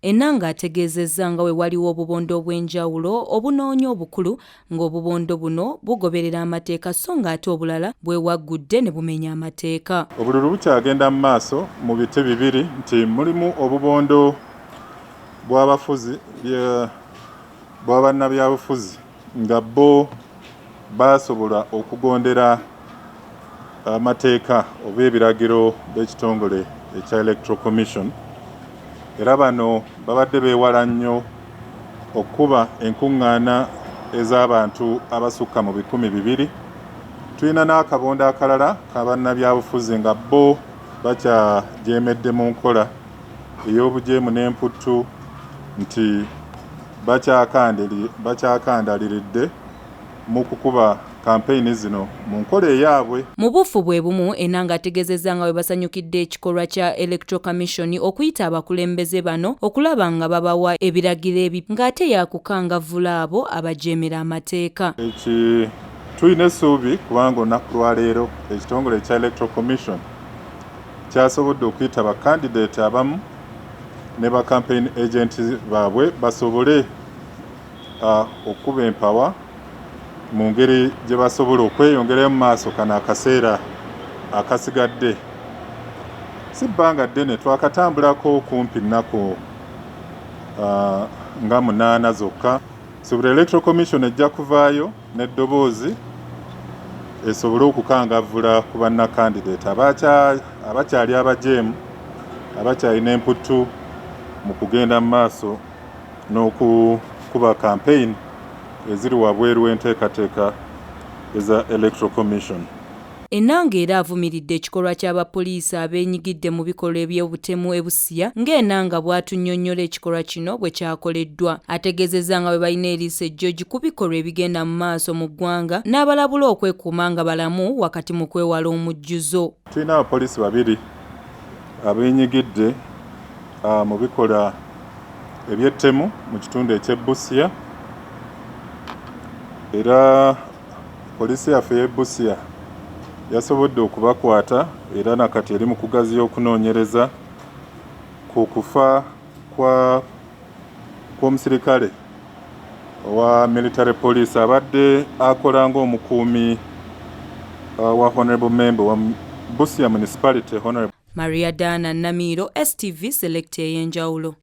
Enanga ategeezezza nga we waliwo obubondo obw'enjawulo obunoonya obukulu ng'obubondo buno bugoberera amateeka so ng'ate obulala bwewaggudde ne bumenya amateeka. Obululu bukyagenda mu maaso mu biti bibiri nti mulimu obubondo bw'abafuzi bwa bannabyabufuzi nga bo baasobola okugondera amateeka oba ebiragiro by'ekitongole ekya Electoral Commission. Era bano babadde beewala nnyo okuba enkuŋŋaana ez'abantu abasukka mu 200. Tulina n'akabondo akalala ka bannabyabufuzi nga bo bakyajeemedde mu nkola ey'obujeemu n'emputtu nti bakyakandaliridde mu kukuba kampeyini zino mu nkola eyaabwe. Mu bufu bwe bumu Enanga ategeezezza nga bwe basanyukidde ekikolwa kya Electoral Commission okuyita abakulembeze bano okulaba nga babawa ebiragiro ebipya ng'ate yakukangavvula abo abajeemera amateeka. Tulina essuubi kubanga olunaku lwaleero ekitongole ekya Electoral Commission kyasobodde okuyita bakandidate abamu ne ba campaign agents baabwe basobole okuba empawa mu ngeri gye basobola okweyongerayo mu maaso kano akaseera akasigadde. Si bbanga ddene twakatambulako kumpi nnaku nga 8 zokka. So buli Electoral Commission ejja kuvaayo n'eddoboozi esobole okukangavvula ku bannakandidate abakyali abajeemu abakyalina emputtu mu kugenda mu maaso n'okukuba campaign eziri wabweru w'enteekateeka eza Electoral Commission. Enanga era avumiridde ekikolwa ky'abapoliisi abeenyigidde mu bikolwa eby'obutemu e Busia ng'Enanga bw'atunnyonnyola ekikolwa kino bwe kyakoleddwa. Ategeezezza nga bwe balina eriiso ejjogi ku bikolwa ebigenda mu maaso mu ggwanga n'abalabula okwekuuma nga balamu wakati mu kwewala omujjuzo. Tulina abapoliisi 2 abeenyigidde mu bikolwa eby'ettemu mu kitundu eky'e Busia. Era poliisi yaffe y'e Busia yasobodde okubakwata era nakati eri mu kugaziya okunoonyereza ku kufa kw'omusirikale owa military police abadde akola ng'omukuumi wa honorable member wa Busia municipality Honorable Maria Dana Namiro, STV Select ey'enjawulo.